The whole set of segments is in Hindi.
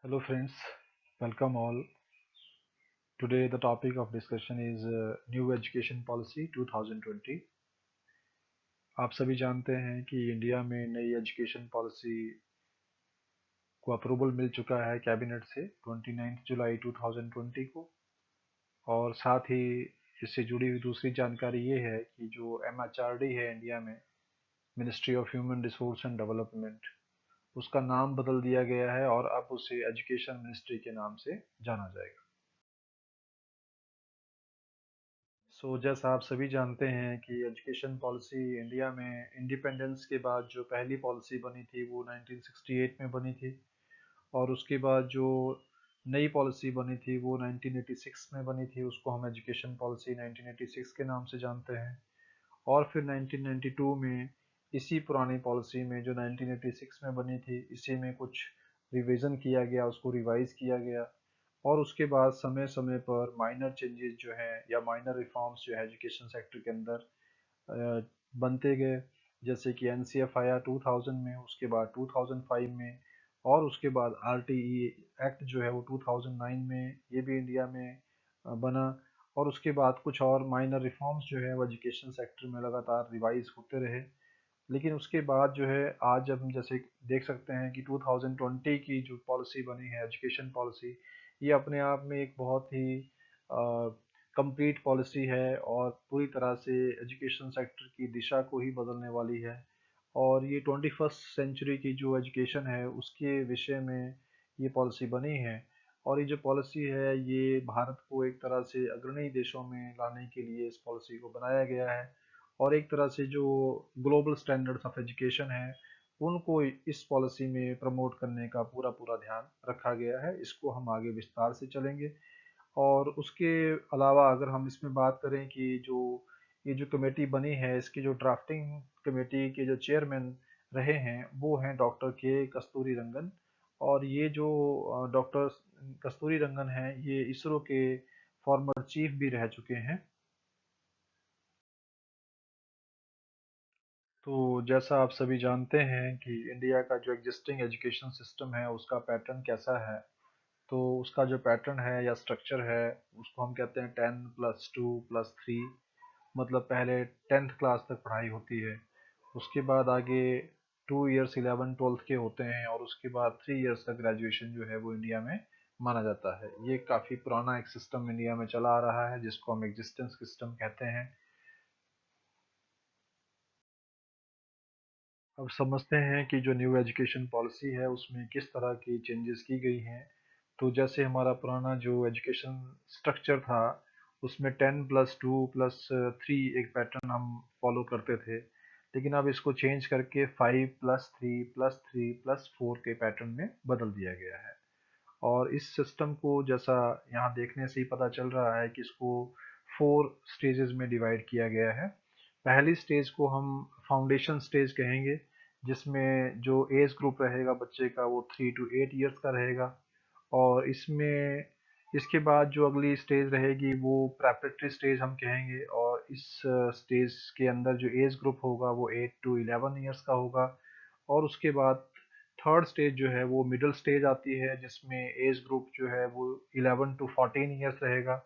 Hello friends, welcome all. Today the topic of discussion is New Education Policy 2020. आप सभी जानते हैं कि इंडिया में नई एजुकेशन पॉलिसी को अप्रूवल मिल चुका है कैबिनेट से 29 जुलाई 2020 को। और साथ ही इससे जुड़ी हुई दूसरी जानकारी ये है कि जो MHRD है इंडिया में, ministry of human resource and development, उसका नाम बदल दिया गया है और अब उसे एजुकेशन मिनिस्ट्री के नाम से जाना जाएगा। जैसा आप सभी जानते हैं कि एजुकेशन पॉलिसी इंडिया में इंडिपेंडेंस के बाद जो पहली पॉलिसी बनी थी वो 1968 में बनी थी। और उसके बाद जो नई पॉलिसी बनी थी वो 1986 में बनी थी, उसको हम एजुकेशन पॉलिसी 1986 के नाम से जानते हैं। और फिर 1992 में इसी पुरानी पॉलिसी में जो 1986 में बनी थी, इसी में कुछ रिवीजन किया गया, उसको रिवाइज किया गया। और उसके बाद समय समय पर माइनर चेंजेस जो हैं या माइनर रिफॉर्म्स जो है एजुकेशन सेक्टर के अंदर बनते गए। जैसे कि एनसीएफ आया 2000 में, उसके बाद 2005 में, और उसके बाद आरटीई एक्ट जो है वो 2009 में ये भी इंडिया में बना। और उसके बाद कुछ और माइनर रिफॉर्म्स जो है वो एजुकेशन सेक्टर में लगातार रिवाइज होते रहे। लेकिन उसके बाद जो है आज हम जैसे देख सकते हैं कि 2020 की जो पॉलिसी बनी है एजुकेशन पॉलिसी, ये अपने आप में एक बहुत ही कंप्लीट पॉलिसी है और पूरी तरह से एजुकेशन सेक्टर की दिशा को ही बदलने वाली है। और ये 21st सेंचुरी की जो एजुकेशन है उसके विषय में ये पॉलिसी बनी है। और ये जो पॉलिसी है ये भारत को एक तरह से अग्रणी देशों में लाने के लिए इस पॉलिसी को बनाया गया है। और एक तरह से जो ग्लोबल स्टैंडर्ड्स ऑफ एजुकेशन है उनको इस पॉलिसी में प्रमोट करने का पूरा पूरा ध्यान रखा गया है। इसको हम आगे विस्तार से चलेंगे। और उसके अलावा अगर हम इसमें बात करें कि जो ये जो कमेटी बनी है, इसकी जो ड्राफ्टिंग कमेटी के जो चेयरमैन रहे हैं वो हैं डॉक्टर के कस्तूरी रंगन। और ये जो डॉक्टर कस्तूरी रंगन हैं ये इसरो के फॉर्मर चीफ भी रह चुके हैं। तो जैसा आप सभी जानते हैं कि इंडिया का जो एग्जिस्टिंग एजुकेशन सिस्टम है उसका पैटर्न कैसा है। तो उसका जो पैटर्न है या स्ट्रक्चर है उसको हम कहते हैं 10+2+3। मतलब पहले 10th क्लास तक पढ़ाई होती है, उसके बाद आगे 2 इयर्स 11 12th के होते हैं, और उसके बाद 3 इयर्स का ग्रेजुएशन जो है वो इंडिया में माना जाता है। ये काफ़ी पुराना एक सिस्टम इंडिया में चला आ रहा है जिसको हम एग्जिस्टेंस सिस्टम कहते हैं। अब समझते हैं कि जो न्यू एजुकेशन पॉलिसी है उसमें किस तरह की चेंजेस की गई हैं। तो जैसे हमारा पुराना जो एजुकेशन स्ट्रक्चर था उसमें 10+2+3 एक पैटर्न हम फॉलो करते थे। लेकिन अब इसको चेंज करके 5+3+3+4 के पैटर्न में बदल दिया गया है। और इस सिस्टम को जैसा यहाँ देखने से ही पता चल रहा है कि इसको 4 स्टेजेस में डिवाइड किया गया है। पहली स्टेज को हम फाउंडेशन स्टेज कहेंगे, जिसमें जो एज ग्रुप रहेगा बच्चे का वो 3 to 8 इयर्स का रहेगा। और इसमें इसके बाद जो अगली स्टेज रहेगी वो प्रेपरेटरी स्टेज हम कहेंगे। और इस स्टेज के अंदर जो एज ग्रुप होगा वो 8 to 11 इयर्स का होगा। और उसके बाद थर्ड स्टेज जो है वो मिडिल स्टेज आती है, जिसमें एज ग्रुप जो है वो 11 to 14 इयर्स रहेगा।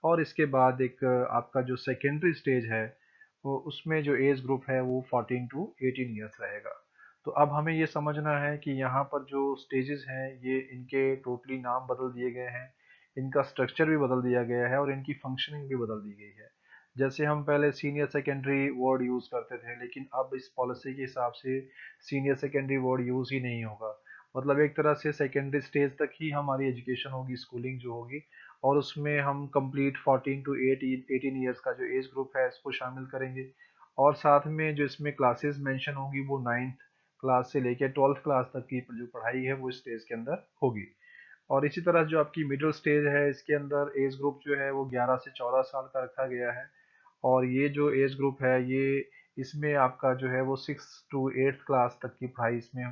और इसके बाद एक आपका जो सेकेंडरी स्टेज है वो उसमें जो एज ग्रुप है वो 14 to 18 इयर्स रहेगा। तो अब हमें ये समझना है कि यहाँ पर जो स्टेजेस हैं ये इनके टोटली नाम बदल दिए गए हैं, इनका स्ट्रक्चर भी बदल दिया गया है और इनकी फंक्शनिंग भी बदल दी गई है। जैसे हम पहले सीनियर सेकेंडरी वर्ड यूज़ करते थे, लेकिन अब इस पॉलिसी के हिसाब से सीनियर सेकेंडरी वर्ड यूज़ ही नहीं होगा। मतलब एक तरह से सेकेंडरी स्टेज तक ही हमारी एजुकेशन होगी, स्कूलिंग जो होगी। और उसमें हम कंप्लीट 14 to 18 इयर्स का जो एज ग्रुप है इसको शामिल करेंगे। और साथ में जो इसमें क्लासेस मेंशन होगी वो 9th क्लास से लेकर 12th क्लास तक की जो पढ़ाई है वो स्टेज के अंदर होगी। और इसी तरह जो आपकी मिडिल स्टेज है इसके अंदर एज ग्रुप जो है वो 11 से 14 साल का रखा गया है। और ये जो एज ग्रुप है ये इसमें आपका जो है वो 6 to 8th क्लास तक की पढ़ाई इसमें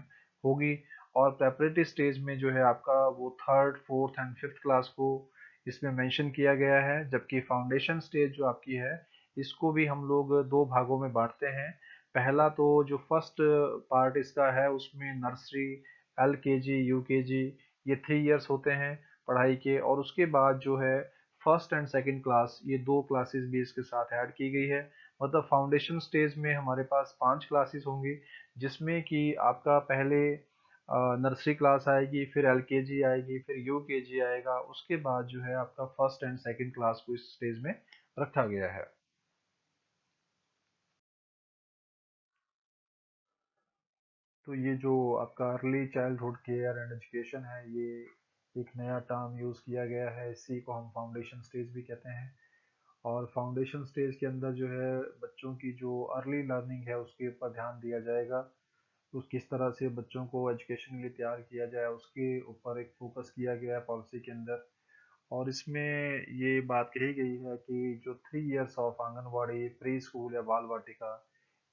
होगी। और प्रेपरेटरी स्टेज में जो है आपका वो third fourth and fifth class को इसमें मेंशन किया गया है। जबकि फाउंडेशन स्टेज जो आपकी है इसको भी हम लोग दो भागों में बांटते हैं। पहला तो जो फर्स्ट पार्ट इसका है उसमें नर्सरी, एल के जी, यू के जी, ये 3 इयर्स होते हैं पढ़ाई के। और उसके बाद जो है फर्स्ट एंड सेकंड क्लास, ये 2 क्लासेस भी इसके साथ ऐड की गई है। मतलब फाउंडेशन स्टेज में हमारे पास 5 क्लासेस होंगी, जिसमें कि आपका पहले नर्सरी क्लास आएगी, फिर एलकेजी आएगी, फिर यूकेजी आएगा, उसके बाद जो है आपका फर्स्ट एंड सेकंड क्लास को इस स्टेज में रखा गया है। तो ये जो आपका early childhood care and education है, ये एक नया टर्म यूज़ किया गया है, इसी को हम फाउंडेशन स्टेज भी कहते हैं। और फाउंडेशन स्टेज के अंदर जो है बच्चों की जो अर्ली लर्निंग है उसके ऊपर ध्यान दिया जाएगा। उस किस तरह से बच्चों को एजुकेशन के लिए तैयार किया जाए उसके ऊपर एक फोकस किया गया है पॉलिसी के अंदर। और इसमें ये बात कही गई है कि जो 3 years of anganwadi, pre school या बाल वाटिका,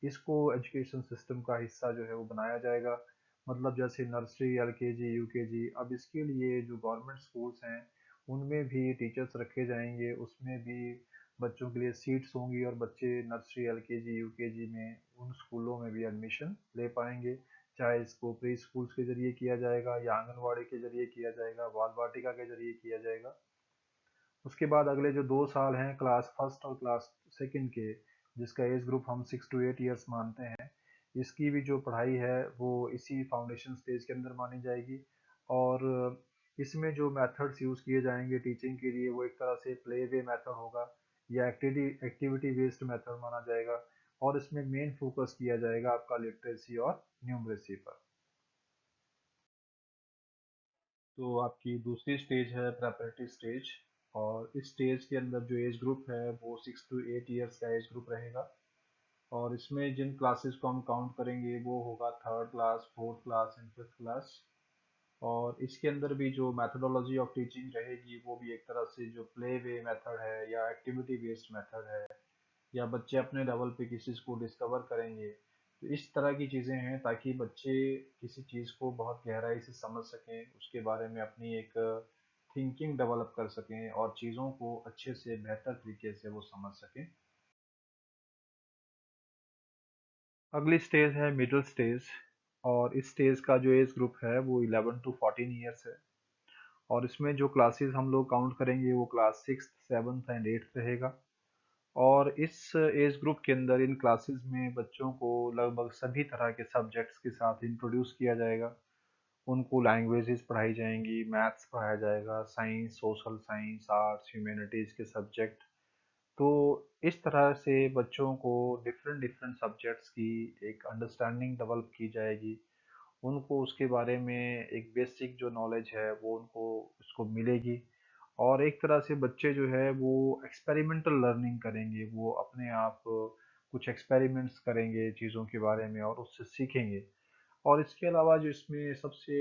इसको एजुकेशन सिस्टम का हिस्सा जो है वो बनाया जाएगा। मतलब जैसे नर्सरी, एलकेजी, यूकेजी, अब इसके लिए जो गवर्नमेंट स्कूल्स हैं उनमें भी टीचर्स रखे जाएंगे, उसमें भी बच्चों के लिए सीट्स होंगी और बच्चे नर्सरी, एलकेजी, यूकेजी में उन स्कूलों में भी एडमिशन ले पाएंगे। चाहे इसको प्री स्कूल्स के जरिए किया जाएगा या आंगनवाड़ी के जरिए किया जाएगा, बाल वाटिका के जरिए किया जाएगा। उसके बाद अगले जो 2 साल हैं क्लास फर्स्ट और क्लास सेकंड के, जिसका एज ग्रुप हम 6 to 8 इयर्स मानते हैं, इसकी भी जो पढ़ाई है वो इसी फाउंडेशन स्टेज के अंदर मानी जाएगी। और इसमें जो मेथड्स यूज़ किए जाएंगे टीचिंग के लिए वो एक तरह से प्ले वे मेथड होगा या एक्टिविटी बेस्ड मेथड माना जाएगा। और इसमें मेन फोकस किया जाएगा आपका लिटरेसी और न्यूमरेसी पर। तो आपकी दूसरी स्टेज है प्रेपरेटरी स्टेज। और इस स्टेज के अंदर जो एज ग्रुप है वो 6 to 8 इयर्स का एज ग्रुप रहेगा। और इसमें जिन क्लासेस को हम काउंट करेंगे वो होगा third class, fourth class and fifth class. और इसके अंदर भी जो मैथडोलॉजी ऑफ टीचिंग रहेगी वो भी एक तरह से जो प्ले वे मेथड है या एक्टिविटी बेस्ड मेथड है, या बच्चे अपने लेवल पे किसी चीज़ को डिस्कवर करेंगे। तो इस तरह की चीज़ें हैं ताकि बच्चे किसी चीज़ को बहुत गहराई से समझ सकें, उसके बारे में अपनी एक थिंकिंग डेवलप कर सकें और चीज़ों को अच्छे से बेहतर तरीके से वो समझ सकें। अगली स्टेज है मिडिल स्टेज। और इस स्टेज का जो एज ग्रुप है वो 11 to 14 इयर्स है। और इसमें जो क्लासेस हम लोग काउंट करेंगे वो class six, seventh and eighth रहेगा। और इस एज ग्रुप के अंदर इन क्लासेस में बच्चों को लगभग सभी तरह के सब्जेक्ट्स के साथ इंट्रोड्यूस किया जाएगा। उनको लैंग्वेजेस पढ़ाई जाएंगी, मैथ्स पढ़ाया जाएगा, science, social science, arts, humanities के सब्जेक्ट। तो इस तरह से बच्चों को डिफरेंट डिफरेंट सब्जेक्ट्स की एक अंडरस्टैंडिंग डेवलप की जाएगी। उनको उसके बारे में एक बेसिक जो नॉलेज है वो उनको उसको मिलेगी। और एक तरह से बच्चे जो है वो एक्सपेरिमेंटल लर्निंग करेंगे, वो अपने आप कुछ एक्सपेरिमेंट्स करेंगे चीज़ों के बारे में और उससे सीखेंगे। और इसके अलावा जो इसमें सबसे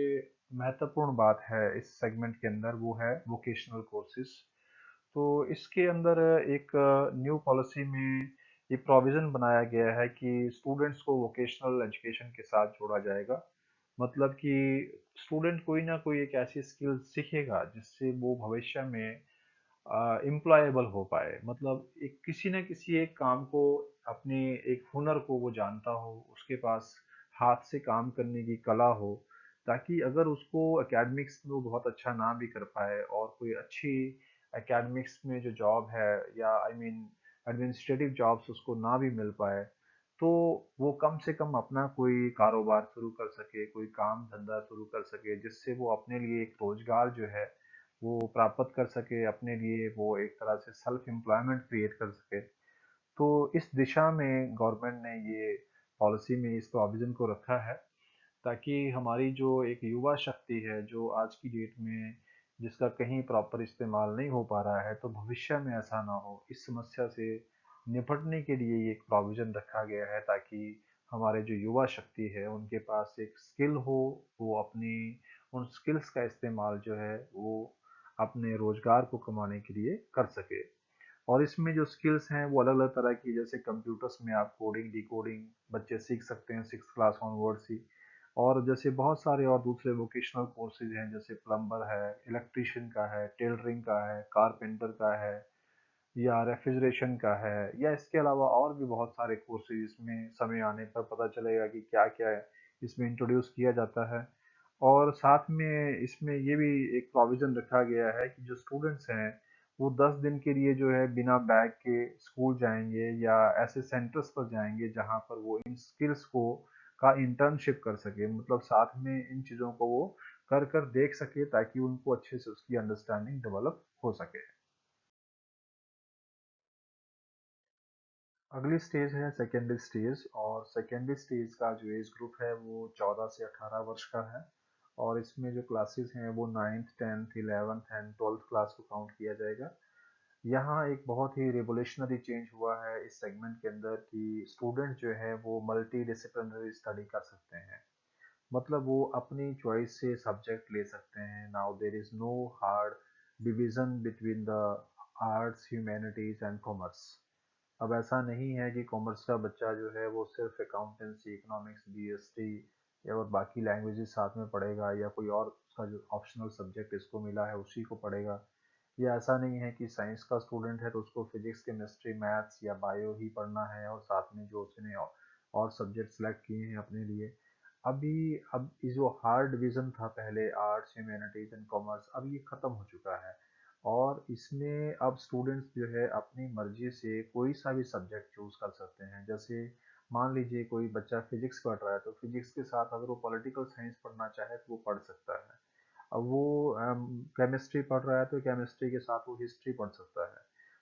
महत्वपूर्ण बात है इस सेगमेंट के अंदर वो है वोकेशनल कोर्सेज। तो इसके अंदर एक न्यू पॉलिसी में ये प्रोविज़न बनाया गया है कि स्टूडेंट्स को वोकेशनल एजुकेशन के साथ जोड़ा जाएगा। मतलब कि स्टूडेंट कोई ना कोई एक ऐसी स्किल सीखेगा जिससे वो भविष्य में एम्प्लॉयबल हो पाए। मतलब एक किसी न किसी एक काम को, अपने एक हुनर को वो जानता हो, उसके पास हाथ से काम करने की कला हो, ताकि अगर उसको एकेडमिक्स में वो बहुत अच्छा ना भी कर पाए और कोई अच्छी एकेडमिक्स में जो जॉब है या आई मीन एडमिनिस्ट्रेटिव जॉब्स उसको ना भी मिल पाए, तो वो कम से कम अपना कोई कारोबार शुरू कर सके, कोई काम धंधा शुरू कर सके, जिससे वो अपने लिए एक रोजगार जो है वो प्राप्त कर सके, अपने लिए वो एक तरह से सेल्फ एम्प्लॉयमेंट क्रिएट कर सके। तो इस दिशा में गवर्नमेंट ने ये पॉलिसी में इस प्रोविज़न को रखा है, ताकि हमारी जो एक युवा शक्ति है जो आज की डेट में जिसका कहीं प्रॉपर इस्तेमाल नहीं हो पा रहा है, तो भविष्य में ऐसा ना हो, इस समस्या से निपटने के लिए ये एक प्रोविज़न रखा गया है, ताकि हमारे जो युवा शक्ति है उनके पास एक स्किल हो, वो अपनी उन स्किल्स का इस्तेमाल जो है वो अपने रोजगार को कमाने के लिए कर सके। और इसमें जो स्किल्स हैं वो अलग अलग तरह की, जैसे कंप्यूटर्स में आप कोडिंग, डिकोडिंग बच्चे सीख सकते हैं सिक्स क्लास ऑनवर्ड्स ही। और जैसे बहुत सारे और दूसरे वोकेशनल कोर्सेज हैं, जैसे प्लम्बर है, इलेक्ट्रिशियन का है, टेलरिंग का है, कारपेंटर का है, या रेफ्रिजरेशन का है, या इसके अलावा और भी बहुत सारे कोर्सेज इसमें समय आने पर पता चलेगा कि क्या क्या है इसमें इंट्रोड्यूस किया जाता है। और साथ में इसमें ये भी एक प्रोविज़न रखा गया है कि जो स्टूडेंट्स हैं, वो 10 दिन के लिए जो है बिना बैग के स्कूल जाएँगे या ऐसे सेंटर्स पर जाएँगे जहाँ पर वो इन स्किल्स को का इंटर्नशिप कर सकें। मतलब साथ में इन चीज़ों को वो कर देख सकें ताकि उनको अच्छे से उसकी अंडरस्टैंडिंग डेवलप हो सके। अगली स्टेज है सेकेंडरी स्टेज, और सेकेंडरी स्टेज का जो एज ग्रुप है वो 14 से 18 वर्ष का है। और इसमें जो क्लासेस हैं वो 9th 10th 11th and 12th class को काउंट किया जाएगा। यहाँ एक बहुत ही रिवोल्यूशनरी चेंज हुआ है इस सेगमेंट के अंदर कि स्टूडेंट जो है वो मल्टी डिसिप्लिनरी स्टडी कर सकते हैं। मतलब वो अपनी चॉइस से सब्जेक्ट ले सकते हैं। Now there is no hard division between the arts, humanities and commerce. अब ऐसा नहीं है कि कॉमर्स का बच्चा जो है वो सिर्फ अकाउंटेंसी, इकोनॉमिक्स, बीएसटी या और बाकी लैंग्वेजेस साथ में पढ़ेगा, या कोई और उसका जो ऑप्शनल सब्जेक्ट इसको मिला है उसी को पढ़ेगा। या ऐसा नहीं है कि साइंस का स्टूडेंट है तो उसको फिजिक्स, केमिस्ट्री, मैथ्स या बायो ही पढ़ना है और साथ में जो उसने और सब्जेक्ट सेलेक्ट किए हैं अपने लिए। अब ये जो हार्ड डिवीजन था पहले, आर्ट्स, ह्यूमैनिटीज एंड कॉमर्स, अब ये खत्म हो चुका है। और इसमें अब स्टूडेंट्स जो है अपनी मर्जी से कोई सा भी सब्जेक्ट चूज कर सकते हैं। जैसे मान लीजिए कोई बच्चा फिजिक्स पढ़ रहा है तो फिजिक्स के साथ अगर वो पॉलिटिकल साइंस पढ़ना चाहे तो वो पढ़ सकता है। अब वो केमिस्ट्री पढ़ रहा है तो केमिस्ट्री के साथ वो हिस्ट्री पढ़ सकता है।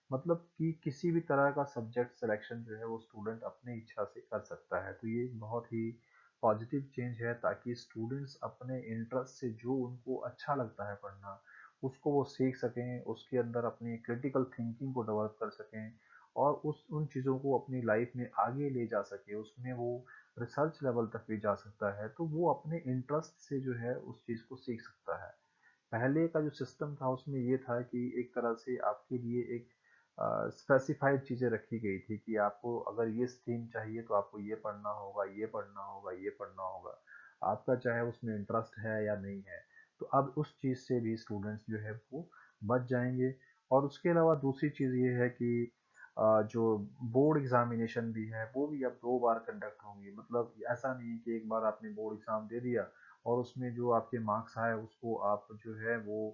मतलब कि किसी भी तरह का सब्जेक्ट सिलेक्शन जो है वो स्टूडेंट अपनी इच्छा से कर सकता है। तो ये बहुत ही पॉजिटिव चेंज है ताकि स्टूडेंट्स अपने इंटरेस्ट से जो उनको अच्छा लगता है पढ़ना, उसको वो सीख सकें, उसके अंदर अपनी क्रिटिकल थिंकिंग को डेवलप कर सकें और उस उन चीज़ों को अपनी लाइफ में आगे ले जा सके, उसमें वो रिसर्च लेवल तक भी जा सकता है। तो वो अपने इंटरेस्ट से जो है उस चीज़ को सीख सकता है। पहले का जो सिस्टम था उसमें ये था कि एक तरह से आपके लिए एक स्पेसिफाइड चीज़ें रखी गई थी कि आपको अगर ये स्ट्रीम चाहिए तो आपको ये पढ़ना होगा, ये पढ़ना होगा, ये पढ़ना होगा। आपका चाहे उसमें इंटरेस्ट है या नहीं है। तो अब उस चीज़ से भी स्टूडेंट्स जो है वो बच जाएंगे। और उसके अलावा दूसरी चीज़ ये है कि जो बोर्ड एग्जामिनेशन भी है वो भी अब 2 बार कंडक्ट होंगी। मतलब ऐसा नहीं है कि एक बार आपने बोर्ड एग्ज़ाम दे दिया और उसमें जो आपके मार्क्स आए उसको आप जो है वो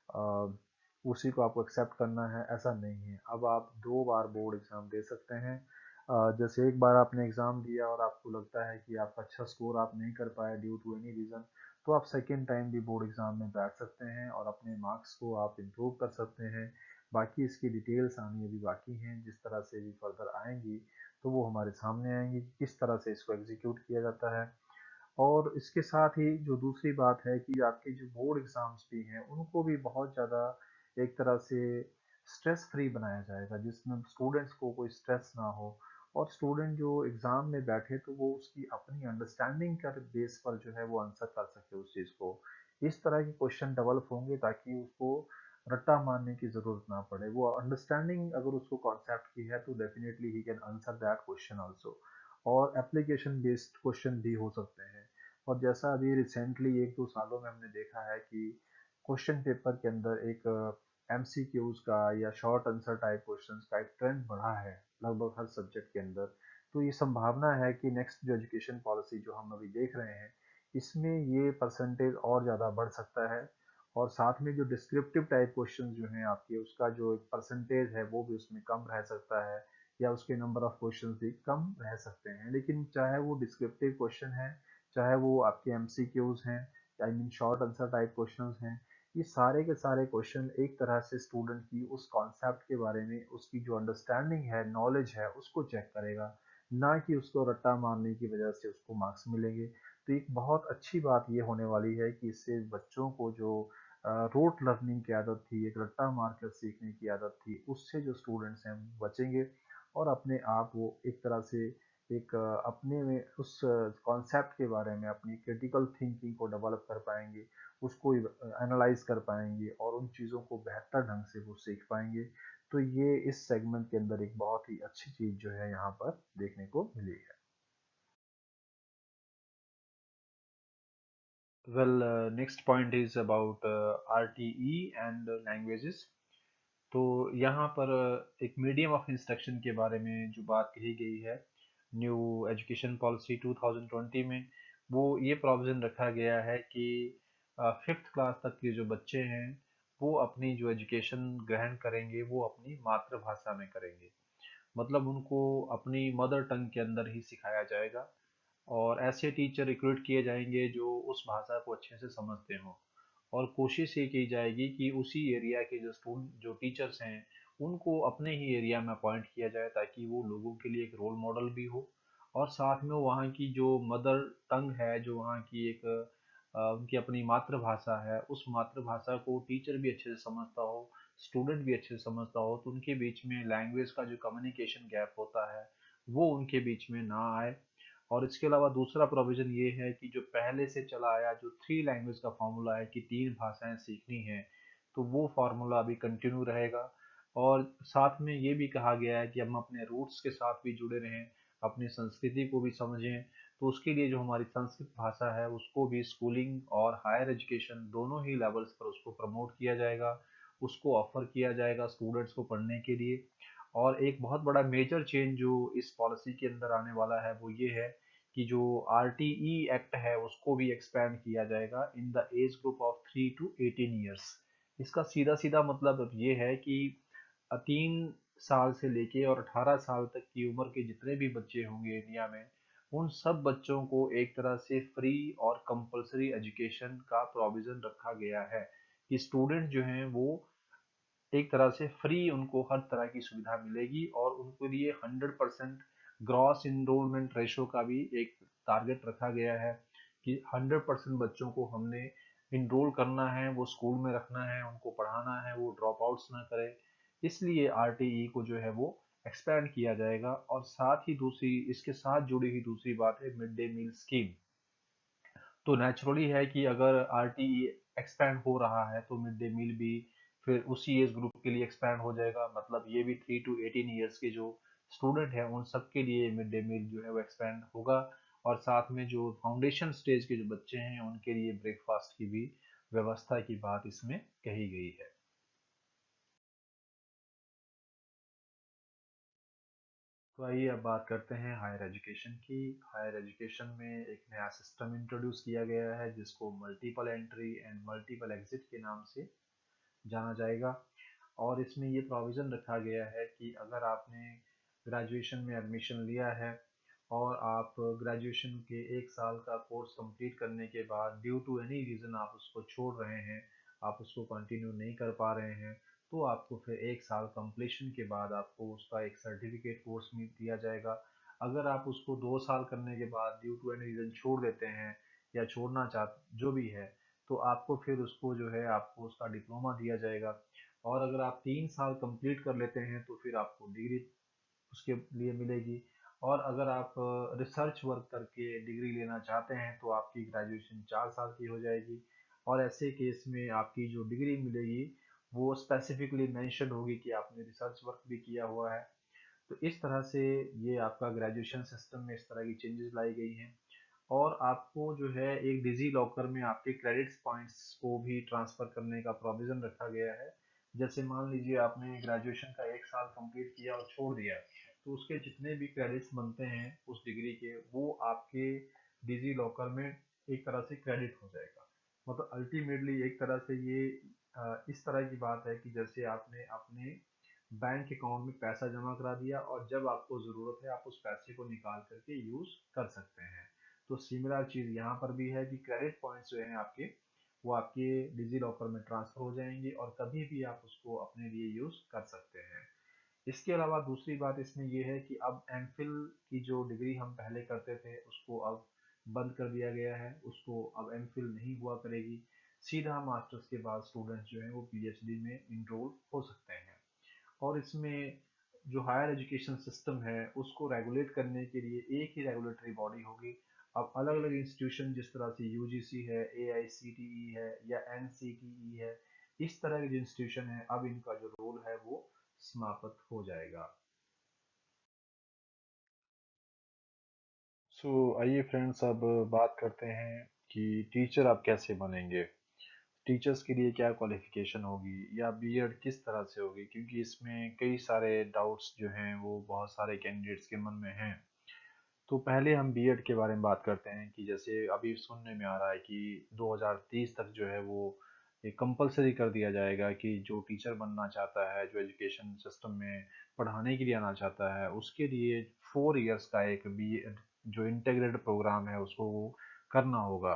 अ, उसी को आपको एक्सेप्ट करना है, ऐसा नहीं है। अब आप 2 बार बोर्ड एग्ज़ाम दे सकते हैं। जैसे एक बार आपने एग्ज़ाम दिया और आपको लगता है कि आपका अच्छा स्कोर आप नहीं कर पाए ड्यू टू एनी रीज़न, तो आप सेकेंड टाइम भी बोर्ड एग्ज़ाम में बैठ सकते हैं और अपने मार्क्स को आप इम्प्रूव कर सकते हैं। बाकी इसकी डिटेल्स आनी अभी बाकी हैं, जिस तरह से भी फर्दर आएंगी तो वो हमारे सामने आएंगी कि किस तरह से इसको एग्जीक्यूट किया जाता है। और इसके साथ ही जो दूसरी बात है कि आपके जो बोर्ड एग्जाम्स भी हैं उनको भी बहुत ज़्यादा एक तरह से स्ट्रेस फ्री बनाया जाएगा, जिसमें स्टूडेंट्स को कोई स्ट्रेस ना हो। और स्टूडेंट जो एग्ज़ाम में बैठे तो वो उसकी अपनी अंडरस्टैंडिंग के बेस पर जो है वो आंसर कर सके उस चीज़ को। इस तरह के क्वेश्चन डेवलप होंगे ताकि उसको रट्टा मारने की ज़रूरत ना पड़े। वो अंडरस्टैंडिंग अगर उसको कॉन्सेप्ट की है तो definitely he can answer that question also. और एप्लीकेशन बेस्ड क्वेश्चन भी हो सकते हैं। और जैसा अभी रिसेंटली 1-2 सालों में हमने देखा है कि क्वेश्चन पेपर के अंदर एक एमसीक्यूज का या शॉर्ट आंसर टाइप क्वेश्चंस का एक ट्रेंड बढ़ा है लगभग हर सब्जेक्ट के अंदर। तो ये संभावना है कि नेक्स्ट जो एजुकेशन पॉलिसी जो हम अभी देख रहे हैं इसमें ये परसेंटेज और ज़्यादा बढ़ सकता है। और साथ में जो डिस्क्रिप्टिव टाइप क्वेश्चंस जो हैं आपके, उसका जो परसेंटेज है वो भी उसमें कम रह सकता है, या उसके नंबर ऑफ क्वेश्चंस भी कम रह सकते हैं। लेकिन चाहे वो डिस्क्रिप्टिव क्वेश्चन है, चाहे वो आपके एमसीक्यूज हैं, I mean short answer type questions हैं, ये सारे के सारे क्वेश्चन एक तरह से स्टूडेंट की उस कॉन्सेप्ट के बारे में उसकी जो अंडरस्टैंडिंग है, नॉलेज है, उसको चेक करेगा, ना कि उसको रट्टा मारने की वजह से उसको मार्क्स मिलेंगे। तो एक बहुत अच्छी बात ये होने वाली है कि इससे बच्चों को जो रोट लर्निंग की आदत थी, एक रट्टा मारकर सीखने की आदत थी, उससे जो स्टूडेंट्स हैं वो बचेंगे और अपने आप वो एक तरह से एक अपने में उस कॉन्सेप्ट के बारे में अपनी क्रिटिकल थिंकिंग को डेवलप कर पाएंगे, उसको एनालाइज कर पाएंगे और उन चीज़ों को बेहतर ढंग से वो सीख पाएंगे। तो ये इस सेगमेंट के अंदर एक बहुत ही अच्छी चीज़ जो है यहाँ पर देखने को मिली है। Well, next point is about RTE and languages. तो यहाँ पर एक मीडियम ऑफ इंस्ट्रक्शन के बारे में जो बात कही गई है न्यू एजुकेशन पॉलिसी 2020 में, वो ये प्रोविज़न रखा गया है कि 5th क्लास तक के जो बच्चे हैं, वो अपनी जो एजुकेशन ग्रहण करेंगे, वो अपनी मातृभाषा में करेंगे। मतलब उनको अपनी मदर टंग के अंदर ही सिखाया जाएगा और ऐसे टीचर रिक्रूट किए जाएंगे जो उस भाषा को अच्छे से समझते हों। और कोशिश ये की जाएगी कि उसी एरिया के जो टीचर्स हैं, उनको अपने ही एरिया में अपॉइंट किया जाए ताकि वो लोगों के लिए एक रोल मॉडल भी हो और साथ में वहाँ की जो मदर टंग है, जो वहाँ की एक उनकी अपनी मातृभाषा है, उस मातृभाषा को टीचर भी अच्छे से समझता हो, स्टूडेंट भी अच्छे से समझता हो, तो उनके बीच में लैंग्वेज का जो कम्युनिकेशन गैप होता है, वो उनके बीच में ना आए। और इसके अलावा दूसरा प्रोविज़न ये है कि जो पहले से चला आया जो 3 लैंग्वेज का फ़ॉर्मूला है कि 3 भाषाएँ सीखनी हैं, तो वो फ़ॉर्मूला अभी कंटिन्यू रहेगा। और साथ में ये भी कहा गया है कि हम अपने रूट्स के साथ भी जुड़े रहें, अपनी संस्कृति को भी समझें। तो उसके लिए जो हमारी संस्कृत भाषा है, उसको भी स्कूलिंग और हायर एजुकेशन दोनों ही लेवल्स पर उसको प्रमोट किया जाएगा, उसको ऑफ़र किया जाएगा स्टूडेंट्स को पढ़ने के लिए। और एक बहुत बड़ा मेजर चेंज जो इस पॉलिसी के अंदर आने वाला है वो ये है कि जो आरटीई एक्ट है उसको भी एक्सपैंड किया जाएगा in the age group of 3 to 18 years. इसका सीधा सीधा मतलब अब ये है कि 3 साल से लेके और 18 साल तक की उम्र के जितने भी बच्चे होंगे इंडिया में, उन सब बच्चों को एक तरह से फ्री और कंपलसरी एजुकेशन का प्रोविजन रखा गया है कि स्टूडेंट जो हैं वो एक तरह से फ्री उनको हर तरह की सुविधा मिलेगी और उनके लिए 100% ग्रॉस इनरोलमेंट रेशो का भी एक टारगेट रखा गया है कि 100% बच्चों को हमने इनरोल करना है, वो स्कूल में रखना है, उनको पढ़ाना है, वो ड्रॉप आउट्स ना करें। इसलिए आरटीई को जो है वो एक्सपैंड किया जाएगा। और साथ ही दूसरी इसके साथ जुड़ी हुई दूसरी बात है मिड डे मील स्कीम। तो नेचुरली है कि अगर आरटीई एक्सपैंड हो रहा है तो मिड डे मील भी फिर उसी एज ग्रुप के लिए एक्सपैंड हो जाएगा। मतलब ये भी 3 to 18 ईयर्स के जो स्टूडेंट हैं उन सब के लिए मिड डे मील जो है वो एक्सपैंड होगा। और साथ में जो फाउंडेशन स्टेज के जो बच्चे हैं उनके लिए ब्रेकफास्ट की भी व्यवस्था की बात इसमें कही गई है। तो आइए अब बात करते हैं हायर एजुकेशन की। हायर एजुकेशन में एक नया सिस्टम इंट्रोड्यूस किया गया है जिसको multiple entry and multiple exit के नाम से जाना जाएगा। और इसमें ये प्रोविज़न रखा गया है कि अगर आपने ग्रेजुएशन में एडमिशन लिया है और आप ग्रेजुएशन के 1 साल का कोर्स कंप्लीट करने के बाद ड्यू टू एनी रीज़न आप उसको छोड़ रहे हैं, आप उसको कंटिन्यू नहीं कर पा रहे हैं, तो आपको फिर 1 साल कंप्लीशन के बाद आपको उसका एक सर्टिफिकेट कोर्स में दिया जाएगा। अगर आप उसको 2 साल करने के बाद ड्यू टू एनी रीज़न छोड़ देते हैं या छोड़ना चाह जो भी है, तो आपको फिर उसको जो है आपको उसका डिप्लोमा दिया जाएगा। और अगर आप 3 साल कंप्लीट कर लेते हैं तो फिर आपको डिग्री उसके लिए मिलेगी। और अगर आप रिसर्च वर्क करके डिग्री लेना चाहते हैं तो आपकी ग्रेजुएशन 4 साल की हो जाएगी। और ऐसे केस में आपकी जो डिग्री मिलेगी वो स्पेसिफिकली मेंशन होगी कि आपने रिसर्च वर्क भी किया हुआ है। तो इस तरह से ये आपका ग्रेजुएशन सिस्टम में इस तरह की चेंजेस लाई गई हैं। और आपको जो है एक डिजी लॉकर में आपके क्रेडिट्स पॉइंट्स को भी ट्रांसफ़र करने का प्रोविज़न रखा गया है। जैसे मान लीजिए आपने ग्रेजुएशन का 1 साल कंप्लीट किया और छोड़ दिया, तो उसके जितने भी क्रेडिट्स बनते हैं उस डिग्री के, वो आपके डिजी लॉकर में एक तरह से क्रेडिट हो जाएगा। मतलब अल्टीमेटली एक तरह से ये इस तरह की बात है कि जैसे आपने अपने बैंक अकाउंट में पैसा जमा करा दिया और जब आपको ज़रूरत है आप उस पैसे को निकाल करके यूज़ कर सकते हैं। तो सिमिलर चीज़ यहाँ पर भी है कि क्रेडिट पॉइंट्स जो हैं आपके, वो आपके डिजी लॉकर में ट्रांसफ़र हो जाएंगे और कभी भी आप उसको अपने लिए यूज़ कर सकते हैं। इसके अलावा दूसरी बात इसमें ये है कि अब एमफिल की जो डिग्री हम पहले करते थे उसको अब बंद कर दिया गया है, उसको अब एमफिल नहीं हुआ करेगी। सीधा मास्टर्स के बाद स्टूडेंट्स जो हैं वो पीएचडी में इनरोल हो सकते हैं। और इसमें जो हायर एजुकेशन सिस्टम है उसको रेगुलेट करने के लिए एक ही रेगुलेटरी बॉडी होगी। अब अलग अलग इंस्टीट्यूशन जिस तरह से यूजीसी है, एआईसीटीई है या एनसीटीई है, इस तरह के जो इंस्टीट्यूशन है अब इनका जो रोल है वो समाप्त हो जाएगा। सो आइए फ्रेंड्स अब बात करते हैं कि टीचर आप कैसे बनेंगे, टीचर्स के लिए क्या क्वालिफिकेशन होगी या बीएड किस तरह से होगी, क्योंकि इसमें कई सारे डाउट्स जो हैं वो बहुत सारे कैंडिडेट्स के मन में हैं। तो पहले हम बीएड के बारे में बात करते हैं कि जैसे अभी सुनने में आ रहा है कि 2030 तक जो है वो ये कंपलसरी कर दिया जाएगा कि जो टीचर बनना चाहता है, जो एजुकेशन सिस्टम में पढ़ाने के लिए आना चाहता है, उसके लिए 4 इयर्स का एक बी जो इंटीग्रेटेड प्रोग्राम है उसको वो करना होगा।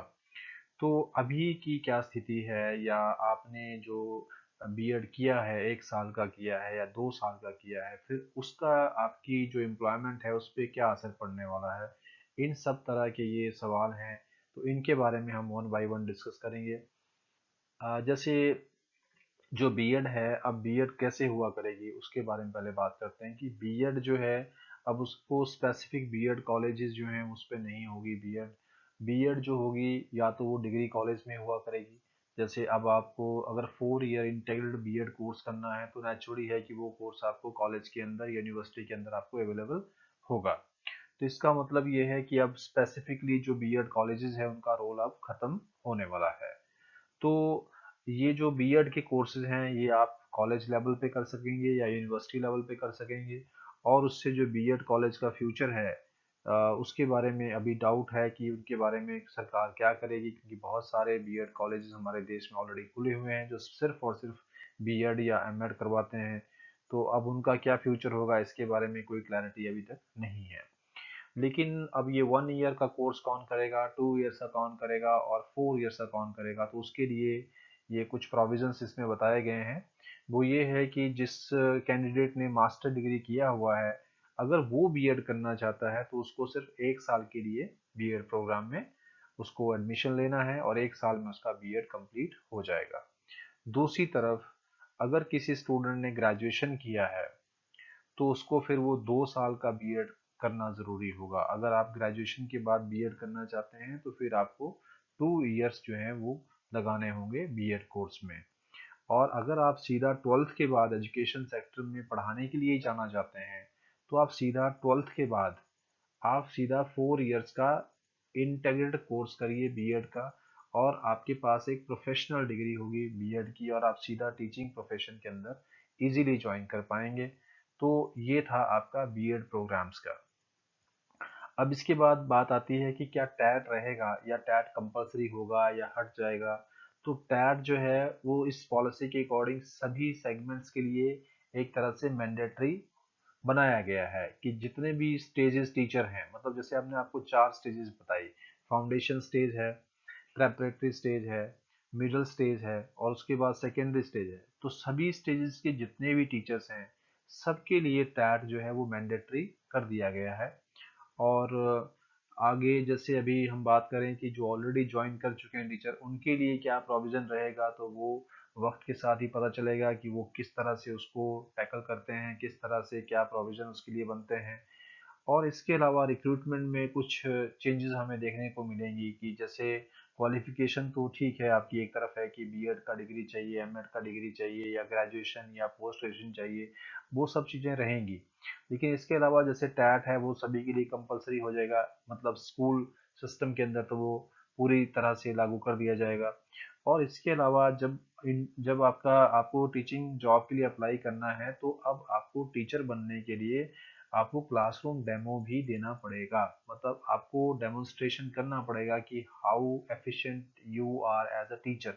तो अभी की क्या स्थिति है, या आपने जो बीएड किया है 1 साल का किया है या 2 साल का किया है, फिर उसका आपकी जो एम्प्लॉयमेंट है उस पर क्या असर पड़ने वाला है, इन सब तरह के ये सवाल हैं। तो इनके बारे में हम वन बाय वन डिस्कस करेंगे। जैसे जो बीएड है, अब बीएड कैसे हुआ करेगी उसके बारे में पहले बात करते हैं कि बीएड जो है अब उसको स्पेसिफिक बीएड कॉलेजेस जो हैं उस पे नहीं होगी बीएड। बीएड जो होगी या तो वो डिग्री कॉलेज में हुआ करेगी। जैसे अब आपको अगर 4 ईयर इंटीग्रेटेड बीएड कोर्स करना है तो नेचुरली है कि वो कोर्स आपको कॉलेज के अंदर, यूनिवर्सिटी के अंदर आपको अवेलेबल होगा। तो इसका मतलब ये है कि अब स्पेसिफिकली जो बीएड कॉलेजेस है उनका रोल अब खत्म होने वाला है। तो ये जो बीएड के कोर्सेज हैं ये आप कॉलेज लेवल पे कर सकेंगे या यूनिवर्सिटी लेवल पे कर सकेंगे। और उससे जो बीएड कॉलेज का फ्यूचर है उसके बारे में अभी डाउट है कि उनके बारे में सरकार क्या करेगी, क्योंकि बहुत सारे बीएड कॉलेजेस हमारे देश में ऑलरेडी खुले हुए हैं जो सिर्फ और सिर्फ बीएड या एमएड करवाते हैं। तो अब उनका क्या फ्यूचर होगा इसके बारे में कोई क्लैरिटी अभी तक नहीं है। लेकिन अब ये 1 ईयर का कोर्स कौन करेगा, 2 ईयर्स का कौन करेगा और 4 ईयर्स का कौन करेगा, तो उसके लिए ये कुछ प्रोविजंस इसमें बताए गए हैं। वो ये है कि जिस कैंडिडेट ने मास्टर डिग्री किया हुआ है, अगर वो बीएड करना चाहता है तो उसको सिर्फ 1 साल के लिए बीएड प्रोग्राम में उसको एडमिशन लेना है और 1 साल में उसका बीएड कंप्लीट हो जाएगा। दूसरी तरफ अगर किसी स्टूडेंट ने ग्रेजुएशन किया है तो उसको फिर वो 2 साल का बीएड करना ज़रूरी होगा। अगर आप ग्रेजुएशन के बाद बीएड करना चाहते हैं तो फिर आपको 2 इयर्स जो हैं वो लगाने होंगे बीएड कोर्स में। और अगर आप सीधा 12th के बाद एजुकेशन सेक्टर में पढ़ाने के लिए ही जाना चाहते हैं तो आप सीधा 12th के बाद आप सीधा 4 इयर्स का इंटीग्रेटेड कोर्स करिए बीएड का। और आपके पास एक प्रोफेशनल डिग्री होगी बीएड की और आप सीधा टीचिंग प्रोफेशन के अंदर इजीली ज्वाइन कर पाएंगे। तो ये था आपका बीएड प्रोग्राम्स का। अब इसके बाद बात आती है कि क्या टैट रहेगा या टैट कंपलसरी होगा या हट जाएगा। तो टैट जो है वो इस पॉलिसी के अकॉर्डिंग सभी सेगमेंट्स के लिए एक तरह से मैंडेटरी बनाया गया है कि जितने भी स्टेजेस टीचर हैं, मतलब जैसे हमने आपको 4 स्टेजेस बताई, फाउंडेशन स्टेज है, प्रेपरेटरी स्टेज है, मिडिल स्टेज है और उसके बाद सेकेंडरी स्टेज है। तो सभी स्टेजेस के जितने भी टीचर्स हैं सबके लिए टैट जो है वो मैंडेटरी कर दिया गया है। और आगे जैसे अभी हम बात करें कि जो ऑलरेडी ज्वाइन कर चुके हैं टीचर उनके लिए क्या प्रोविज़न रहेगा, तो वो वक्त के साथ ही पता चलेगा कि वो किस तरह से उसको टैकल करते हैं, किस तरह से क्या प्रोविज़न उसके लिए बनते हैं। और इसके अलावा रिक्रूटमेंट में कुछ चेंजेस हमें देखने को मिलेंगी कि जैसे क्वालिफिकेशन तो ठीक है आपकी, एक तरफ है कि बीएड का डिग्री चाहिए, एमएड का डिग्री चाहिए या ग्रेजुएशन या पोस्ट ग्रेजुएशन चाहिए, वो सब चीज़ें रहेंगी। लेकिन इसके अलावा जैसे टैट है वो सभी के लिए कंपलसरी हो जाएगा, मतलब स्कूल सिस्टम के अंदर तो वो पूरी तरह से लागू कर दिया जाएगा। और इसके अलावा जब आपको टीचिंग जॉब के लिए अप्लाई करना है तो अब आपको टीचर बनने के लिए आपको क्लासरूम डेमो भी देना पड़ेगा, मतलब आपको डेमोन्स्ट्रेशन करना पड़ेगा कि how efficient you are as a teacher,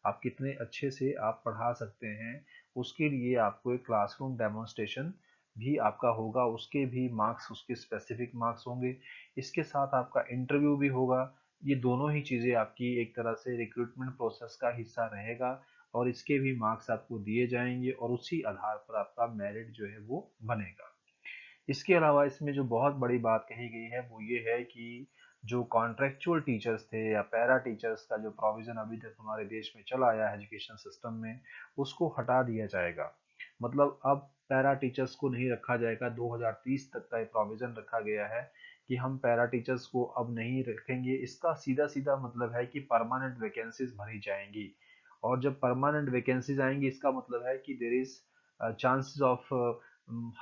आप कितने अच्छे से आप पढ़ा सकते हैं। उसके लिए आपको एक क्लासरूम डेमोन्स्ट्रेशन भी आपका होगा, उसके भी मार्क्स, उसके स्पेसिफिक मार्क्स होंगे। इसके साथ आपका इंटरव्यू भी होगा। ये दोनों ही चीज़ें आपकी एक तरह से रिक्रूटमेंट प्रोसेस का हिस्सा रहेगा और इसके भी मार्क्स आपको दिए जाएंगे और उसी आधार पर आपका मेरिट जो है वो बनेगा। इसके अलावा इसमें जो बहुत बड़ी बात कही गई है वो ये है कि जो कॉन्ट्रेक्चुअल टीचर्स थे या पैरा टीचर्स का जो प्रोविज़न अभी तक हमारे देश में चला आया है एजुकेशन सिस्टम में, उसको हटा दिया जाएगा। मतलब अब पैरा टीचर्स को नहीं रखा जाएगा। 2030 तक का ये प्रोविज़न रखा गया है कि हम पैरा टीचर्स को अब नहीं रखेंगे। इसका सीधा सीधा मतलब है कि परमानेंट वैकेंसीज भरी जाएंगी। और जब परमानेंट वैकेंसीज आएंगी इसका मतलब है कि there is chances of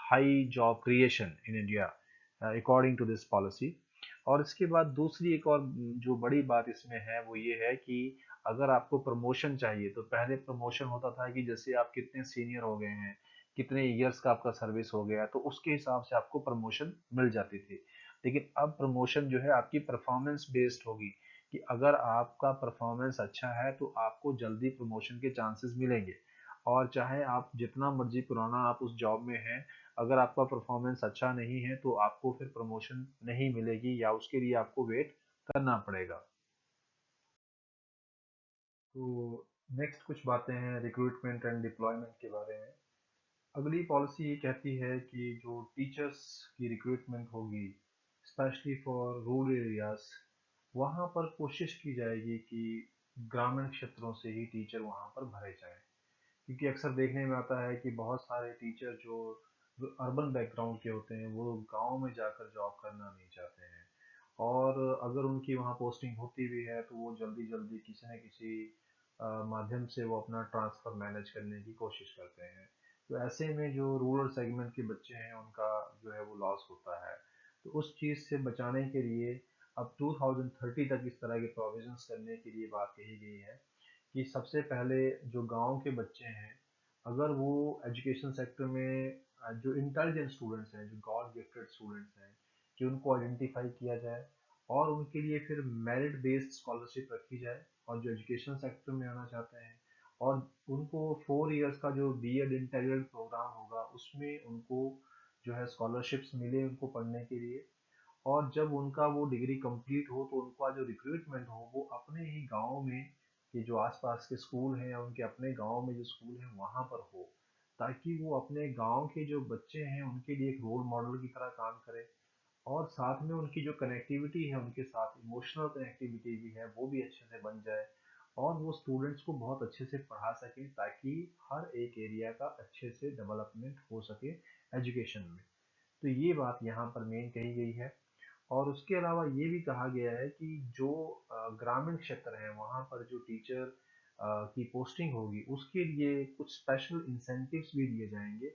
high job creation in India according to this policy. और इसके बाद दूसरी एक और जो बड़ी बात इसमें है वो ये है कि अगर आपको प्रमोशन चाहिए तो पहले प्रमोशन होता था कि जैसे आप कितने सीनियर हो गए हैं, कितने ईयर्स का आपका सर्विस हो गया, तो उसके हिसाब से आपको प्रमोशन मिल जाती थी। लेकिन अब प्रमोशन जो है आपकी परफॉर्मेंस बेस्ड होगी, कि अगर आपका परफॉर्मेंस अच्छा है तो आपको जल्दी प्रमोशन के चांसेस मिलेंगे। और चाहे आप जितना मर्जी पुराना आप उस जॉब में हैं, अगर आपका परफॉर्मेंस अच्छा नहीं है तो आपको फिर प्रमोशन नहीं मिलेगी, या उसके लिए आपको वेट करना पड़ेगा। तो नेक्स्ट कुछ बातें हैं रिक्रूटमेंट एंड डिप्लॉयमेंट के बारे में। अगली पॉलिसी ये कहती है कि जो टीचर्स की रिक्रूटमेंट होगी, स्पेशली फॉर रूरल एरियाज, वहाँ पर कोशिश की जाएगी कि ग्रामीण क्षेत्रों से ही टीचर वहाँ पर भरे जाएं। क्योंकि अक्सर देखने में आता है कि बहुत सारे टीचर जो अर्बन बैकग्राउंड के होते हैं वो गांव में जाकर जॉब करना नहीं चाहते हैं, और अगर उनकी वहाँ पोस्टिंग होती भी है तो वो जल्दी जल्दी किसी न किसी माध्यम से वो अपना ट्रांसफ़र मैनेज करने की कोशिश करते हैं। तो ऐसे में जो रूरल सेगमेंट के बच्चे हैं उनका जो है वो लॉस होता है। तो उस चीज़ से बचाने के लिए अब 2030 तक इस तरह के प्रोविजंस करने के लिए बात कही गई है कि सबसे पहले जो गांव के बच्चे हैं, अगर वो एजुकेशन सेक्टर में जो इंटेलिजेंट स्टूडेंट्स हैं, जो गॉड गिफ्टेड स्टूडेंट्स हैं, कि उनको आइडेंटिफाई किया जाए और उनके लिए फिर मेरिट बेस्ड स्कॉलरशिप रखी जाए, और जो एजुकेशन सेक्टर में आना चाहते हैं और उनको 4 इयर्स का जो बीएड इंटीग्रेटेड प्रोग्राम होगा उसमें उनको जो है स्कॉलरशिप्स मिले उनको पढ़ने के लिए। और जब उनका वो डिग्री कंप्लीट हो तो उनका जो रिक्रूटमेंट हो वो अपने ही गांव में, कि जो आसपास के स्कूल हैं या उनके अपने गांव में जो स्कूल हैं वहां पर हो, ताकि वो अपने गांव के जो बच्चे हैं उनके लिए एक रोल मॉडल की तरह काम करे, और साथ में उनकी जो कनेक्टिविटी है उनके साथ इमोशनल कनेक्टिविटी भी है वो भी अच्छे से बन जाए, और वो स्टूडेंट्स को बहुत अच्छे से पढ़ा सकें, ताकि हर एक एरिया का अच्छे से डेवलपमेंट हो सके एजुकेशन में। तो ये बात यहाँ पर मेन कही गई है। और उसके अलावा ये भी कहा गया है कि जो ग्रामीण क्षेत्र है वहाँ पर जो टीचर की पोस्टिंग होगी उसके लिए कुछ स्पेशल इंसेंटिव्स भी दिए जाएंगे,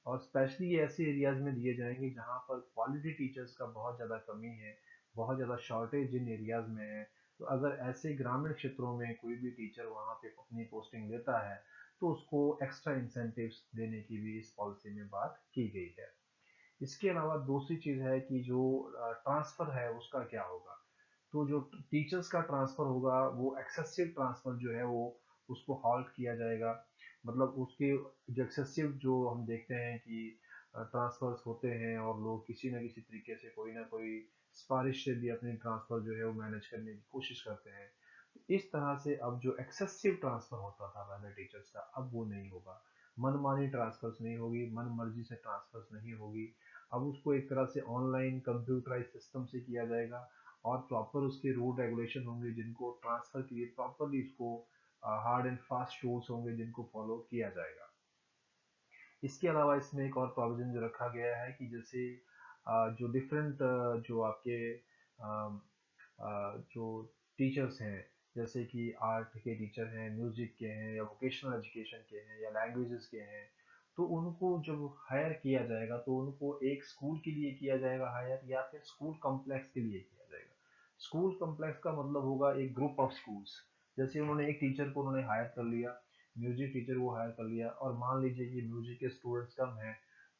और स्पेशली ऐसे एरियाज में दिए जाएंगे जहाँ पर क्वालिटी टीचर्स का बहुत ज़्यादा कमी है, बहुत ज़्यादा शॉर्टेज जिन एरियाज में है। तो अगर ऐसे ग्रामीण क्षेत्रों में कोई भी टीचर वहाँ पे अपनी पोस्टिंग लेता है तो उसको एक्स्ट्रा इंसेंटिव्स देने की भी इस पॉलिसी में बात की गई है। इसके अलावा दूसरी चीज़ है कि जो ट्रांसफ़र है उसका क्या होगा। तो जो टीचर्स का ट्रांसफ़र होगा वो एक्सेसिव ट्रांसफ़र जो है वो उसको हॉल्ट किया जाएगा। मतलब उसके जो एक्सेसिव जो हम देखते हैं कि ट्रांसफ़र्स होते हैं और लोग किसी न किसी तरीके से कोई ना कोई सिफारिश से भी अपनी ट्रांसफ़र जो है वो मैनेज करने की कोशिश करते हैं। तो इस तरह से अब जो एक्सेसिव ट्रांसफ़र होता था पहले टीचर्स का अब वो नहीं होगा। मनमानी ट्रांसफ़र्स नहीं होगी, मन मर्जी से ट्रांसफ़र्स नहीं होगी। अब उसको एक तरह से ऑनलाइन कंप्यूटराइज सिस्टम से किया जाएगा, और प्रॉपर उसके रूल रेगुलेशन होंगे जिनको ट्रांसफर के लिए प्रॉपरली इसको हार्ड एंड फास्ट रूल्स होंगे जिनको फॉलो किया जाएगा। इसके अलावा इसमें एक और प्रोविजन जो रखा गया है कि जैसे जो डिफरेंट जो आपके जो टीचर्स हैं, जैसे कि आर्ट के टीचर हैं, म्यूजिक के हैं, या वोकेशनल एजुकेशन के हैं, या लैंग्वेजेस के हैं, तो उनको जब हायर किया जाएगा तो उनको एक स्कूल के लिए किया जाएगा हायर, या फिर स्कूल कॉम्प्लेक्स के लिए किया जाएगा। स्कूल कॉम्प्लेक्स का मतलब होगा एक ग्रुप ऑफ स्कूल्स। जैसे उन्होंने एक टीचर को उन्होंने हायर कर लिया, म्यूजिक टीचर वो हायर कर लिया, और मान लीजिए कि म्यूजिक के स्टूडेंट्स कम हैं,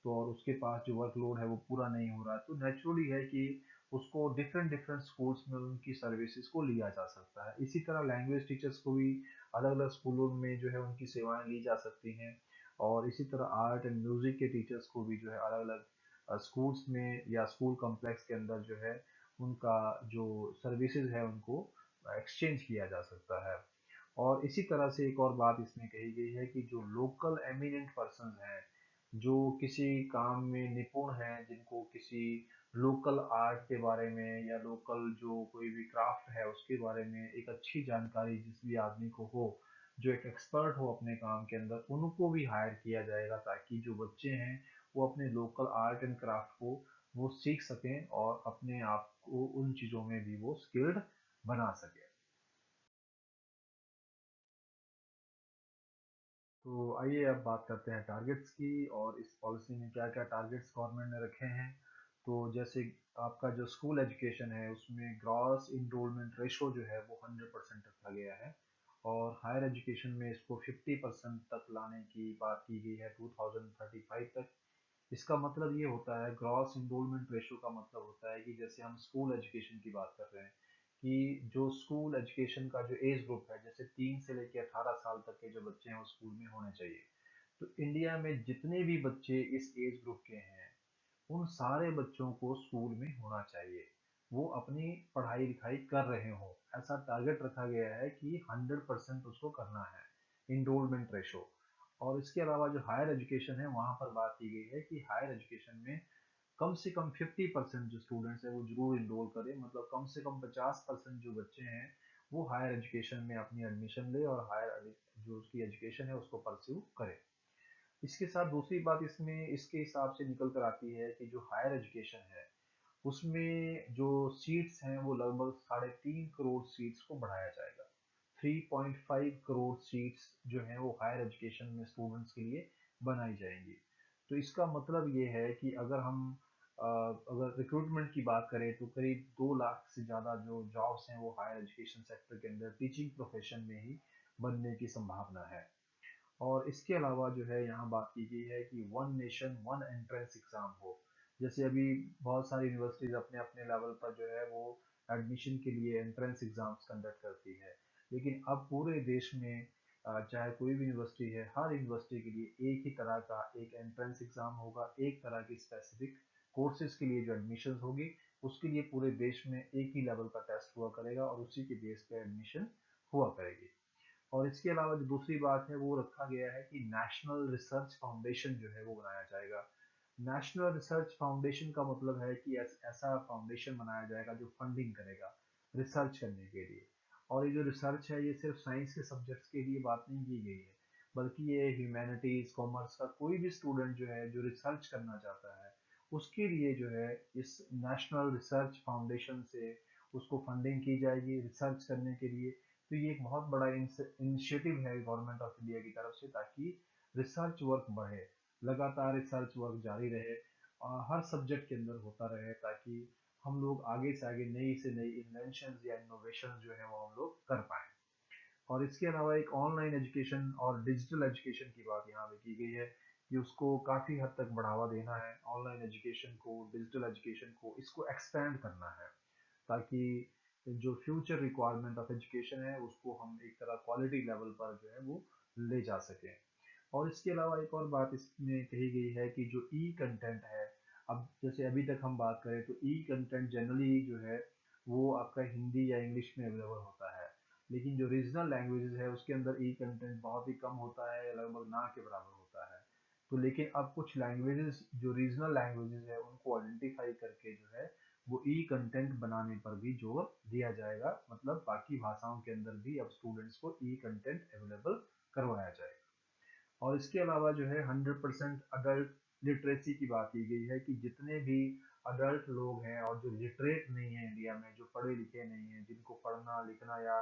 तो और उसके पास जो वर्कलोड है वो पूरा नहीं हो रहा है, तो नेचुरली है कि उसको डिफरेंट डिफरेंट स्कूल्स में उनकी सर्विसेज को लिया जा सकता है। इसी तरह लैंग्वेज टीचर्स को भी अलग अलग स्कूलों में जो है उनकी सेवाएं ली जा सकती हैं, और इसी तरह आर्ट एंड म्यूजिक के टीचर्स को भी जो है अलग अलग स्कूल्स में या स्कूल कॉम्प्लेक्स के अंदर जो है उनका जो सर्विसेज है उनको एक्सचेंज किया जा सकता है। और इसी तरह से एक और बात इसमें कही गई है कि जो लोकल एमिनेंट पर्सन हैं, जो किसी काम में निपुण हैं, जिनको किसी लोकल आर्ट के बारे में या लोकल जो कोई भी क्राफ्ट है उसके बारे में एक अच्छी जानकारी जिस भी आदमी को हो, जो एक एक्सपर्ट हो अपने काम के अंदर, उनको भी हायर किया जाएगा, ताकि जो बच्चे हैं वो अपने लोकल आर्ट एंड क्राफ्ट को वो सीख सकें और अपने आप को उन चीज़ों में भी वो स्किल्ड बना सकें। तो आइए अब बात करते हैं टारगेट्स की, और इस पॉलिसी में क्या क्या टारगेट्स गवर्नमेंट ने रखे हैं। तो जैसे आपका जो स्कूल एजुकेशन है उसमें ग्रॉस इनरोलमेंट रेशो जो है वो 100% रखा गया है, और हायर एजुकेशन में इसको 50% तक लाने की बात की गई है 2035 तक। इसका मतलब ये होता है, ग्रॉस इनरोलमेंट रेशो का मतलब होता है कि जैसे हम स्कूल एजुकेशन की बात कर रहे हैं कि जो स्कूल एजुकेशन का जो एज ग्रुप है, जैसे 3 से लेकर 18 साल तक के जो बच्चे हैं वो स्कूल में होने चाहिए। तो इंडिया में जितने भी बच्चे इस एज ग्रुप के हैं, उन सारे बच्चों को स्कूल में होना चाहिए। वो अपनी पढ़ाई लिखाई कर रहे हो, ऐसा टारगेट रखा गया है कि 100% उसको करना है, इनरोलमेंट रेशो। और इसके अलावा जो हायर एजुकेशन है वहाँ पर बात की गई है कि हायर एजुकेशन में कम से कम 50% जो स्टूडेंट्स हैं वो जरूर इनरोल करें, मतलब कम से कम 50% जो बच्चे हैं वो हायर एजुकेशन में अपनी एडमिशन ले और हायर जो उसकी एजुकेशन है उसको परस्यू करें। इसके साथ दूसरी बात इसमें इसके हिसाब से निकल कर आती है कि जो हायर एजुकेशन है उसमें जो सीट्स हैं वो लगभग 3.5 करोड़ सीट्स को बढ़ाया जाएगा। 3.5 करोड़ सीट्स जो हैं वो हायर एजुकेशन में स्टूडेंट्स के लिए बनाई जाएंगी। तो इसका मतलब ये है कि अगर रिक्रूटमेंट की बात करें तो करीब 2 लाख से ज़्यादा जो जॉब्स हैं वो हायर एजुकेशन सेक्टर के अंदर टीचिंग प्रोफेशन में ही बनने की संभावना है। और इसके अलावा जो है यहाँ बात की गई है कि one nation one entrance exam हो। जैसे अभी बहुत सारी यूनिवर्सिटीज अपने अपने लेवल पर जो है वो एडमिशन के लिए एंट्रेंस एग्जाम्स कंडक्ट करती है, लेकिन अब पूरे देश में चाहे कोई भी यूनिवर्सिटी है, हर यूनिवर्सिटी के लिए एक ही तरह का एक एंट्रेंस एग्जाम होगा, एक तरह की स्पेसिफिक कोर्सेज के लिए जो एडमिशन होगी उसके लिए पूरे देश में एक ही लेवल का टेस्ट हुआ करेगा और उसी के बेस पे एडमिशन हुआ करेगी। और इसके अलावा जो दूसरी बात है वो रखा गया है कि नेशनल रिसर्च फाउंडेशन जो है वो बनाया जाएगा। नेशनल रिसर्च फाउंडेशन का मतलब है कि ऐसा फाउंडेशन बनाया जाएगा जो फंडिंग करेगा रिसर्च करने के लिए। और ये जो रिसर्च है ये सिर्फ साइंस के सब्जेक्ट्स के लिए बात नहीं की गई है, बल्कि ये ह्यूमैनिटीज कॉमर्स का कोई भी स्टूडेंट जो है जो रिसर्च करना चाहता है उसके लिए जो है इस नेशनल रिसर्च फाउंडेशन से उसको फंडिंग की जाएगी रिसर्च करने के लिए। तो ये एक बहुत बड़ा इनिशिएटिव है गवर्नमेंट ऑफ इंडिया की तरफ से, ताकि रिसर्च वर्क बढ़े, लगातार रिसर्च वर्क जारी रहे और हर सब्जेक्ट के अंदर होता रहे, ताकि हम लोग आगे से आगे नई से नई इन्वेंशन या इनोवेशन जो है वो हम लोग कर पाए। और इसके अलावा एक ऑनलाइन एजुकेशन और डिजिटल एजुकेशन की बात यहाँ पे की गई है कि उसको काफ़ी हद तक बढ़ावा देना है, ऑनलाइन एजुकेशन को, डिजिटल एजुकेशन को, इसको एक्सपेंड करना है, ताकि जो फ्यूचर रिक्वायरमेंट ऑफ एजुकेशन है उसको हम एक तरह क्वालिटी लेवल पर जो है वो ले जा सकें। और इसके अलावा एक और बात इसमें कही गई है कि जो ई कंटेंट है, अब जैसे अभी तक हम बात करें तो ई कंटेंट जनरली जो है वो आपका हिंदी या इंग्लिश में अवेलेबल होता है, लेकिन जो रीजनल लैंग्वेजेस है उसके अंदर ई कंटेंट बहुत ही कम होता है, लगभग ना के बराबर होता है। तो लेकिन अब कुछ लैंग्वेजेस जो रीजनल लैंग्वेजेस है उनको आइडेंटिफाई करके जो है वो ई कंटेंट बनाने पर भी जोर दिया जाएगा, मतलब बाकी भाषाओं के अंदर भी अब स्टूडेंट्स को ई कंटेंट अवेलेबल करवाया जाएगा। और इसके अलावा जो है 100% अडल्ट लिटरेसी की बात की गई है कि जितने भी अडल्ट लोग हैं और जो लिटरेट नहीं है इंडिया में, जो पढ़े लिखे नहीं हैं, जिनको पढ़ना लिखना या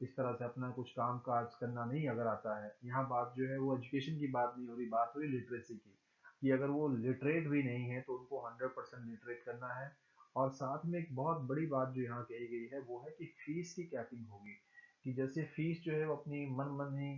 इस तरह से अपना कुछ काम काज करना नहीं अगर आता है, यहाँ बात जो है वो एजुकेशन की बात नहीं हो रही, बात हो रही लिटरेसी की, कि अगर वो लिटरेट भी नहीं है तो उनको 100% लिटरेट करना है। और साथ में एक बहुत बड़ी बात जो यहाँ कही गई है वो है कि फीस की कैपिंग होगी, कि जैसे फीस जो है वो अपनी मन मानी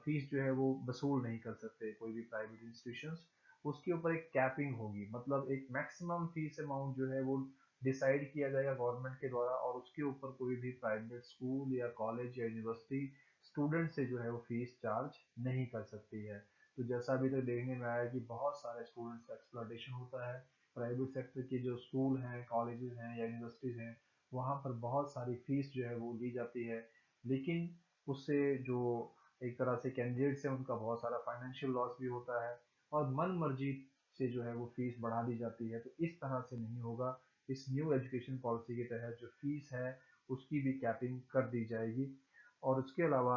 फीस जो है वो वसूल नहीं कर सकते कोई भी प्राइवेट इंस्टीट्यूशंस, उसके ऊपर एक कैपिंग होगी, मतलब एक मैक्सिमम फीस अमाउंट जो है वो डिसाइड किया जाएगा गवर्नमेंट के द्वारा, और उसके ऊपर कोई भी प्राइवेट स्कूल या कॉलेज या यूनिवर्सिटी स्टूडेंट से जो है वो फीस चार्ज नहीं कर सकती है। तो जैसा अभी तक देखने में आया कि बहुत सारे स्टूडेंट्स का एक्सप्लॉयटेशन होता है, प्राइवेट सेक्टर के जो स्कूल हैं, कॉलेजेस हैं या यूनिवर्सिटीज़ हैं, वहाँ पर बहुत सारी फीस जो है वो ली जाती है, लेकिन उससे जो एक तरह से कैंडिडेट्स हैं उनका बहुत सारा फाइनेंशियल लॉस भी होता है, और मन मर्जी से जो है वो फीस बढ़ा दी जाती है। तो इस तरह से नहीं होगा, इस न्यू एजुकेशन पॉलिसी के तहत जो फीस है उसकी भी कैपिंग कर दी जाएगी। और उसके अलावा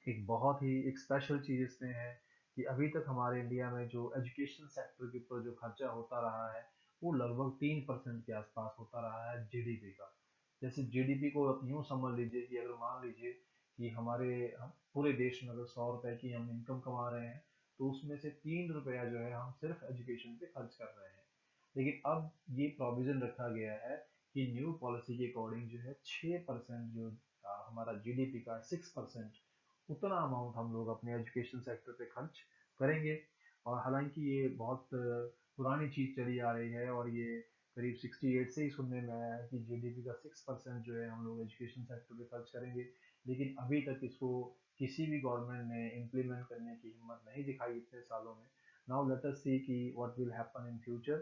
एक बहुत ही एक स्पेशल चीज़ इसमें है कि अभी तक हमारे इंडिया में जो एजुकेशन सेक्टर के ऊपर जो खर्चा होता रहा है वो लगभग 3% के आसपास होता रहा है जीडीपी का। जैसे जीडीपी को आप यूँ समझ लीजिए कि अगर मान लीजिए कि हम पूरे देश में अगर 100 रुपए की हम इनकम कमा रहे हैं तो उसमें से 3 रुपया जो है हम सिर्फ एजुकेशन पे खर्च कर रहे हैं। लेकिन अब ये प्रोविजन रखा गया है कि न्यू पॉलिसी के अकॉर्डिंग जो है 6% जो हमारा जीडीपी का 6% उतना अमाउंट हम लोग अपने एजुकेशन सेक्टर पे खर्च करेंगे। और हालांकि ये बहुत पुरानी चीज़ चली आ रही है, और ये करीब 68 से ही सुनने में आया है कि जीडीपी का 6% जो है हम लोग एजुकेशन सेक्टर पे खर्च करेंगे। लेकिन अभी तक इसको किसी भी गवर्नमेंट ने इम्प्लीमेंट करने की हिम्मत नहीं दिखाई इतने सालों में। नाउ लेट अस सी कि what will happen in future.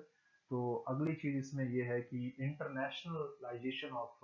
तो अगली चीज़ इसमें ये है कि इंटरनेशनलाइजेशन ऑफ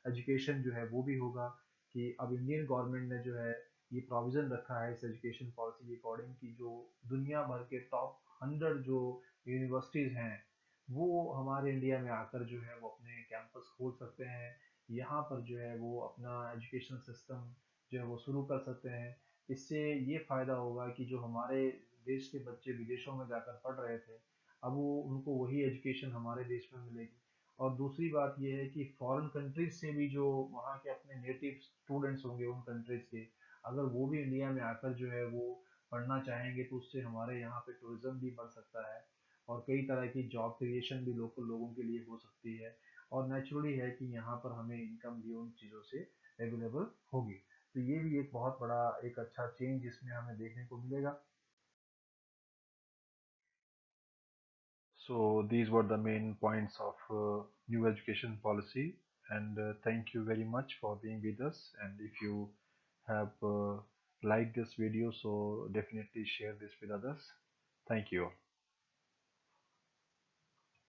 एजुकेशन जो है वो भी होगा। कि अब इंडियन गवर्नमेंट ने जो है ये प्रोविज़न रखा है इस एजुकेशन पॉलिसी के अकॉर्डिंग कि जो दुनिया भर के टॉप 100 जो यूनिवर्सिटीज़ हैं वो हमारे इंडिया में आकर जो है वो अपने कैंपस खोल सकते हैं। यहाँ पर जो है वो अपना एजुकेशन सिस्टम जो है वो शुरू कर सकते हैं। इससे ये फ़ायदा होगा कि जो हमारे देश के बच्चे विदेशों में जाकर पढ़ रहे थे, अब वो उनको वही एजुकेशन हमारे देश में मिलेगी। और दूसरी बात ये है कि फॉरेन कंट्रीज से भी जो वहाँ के अपने नेटिव स्टूडेंट्स होंगे उन कंट्रीज के, अगर वो भी इंडिया में आकर जो है वो पढ़ना चाहेंगे तो उससे हमारे यहाँ पे टूरिज्म भी बढ़ सकता है, और कई तरह की जॉब क्रिएशन भी लोकल लोगों के लिए हो सकती है। और नेचुरली है कि यहाँ पर हमें इनकम भी उन चीज़ों से अवेलेबल होगी। तो ये भी एक बहुत बड़ा एक अच्छा चेंज इसमें हमें देखने को मिलेगा। So these were the main points of new education policy, and thank you very much for being with us. And if you have liked this video, so definitely share this with others. Thank you.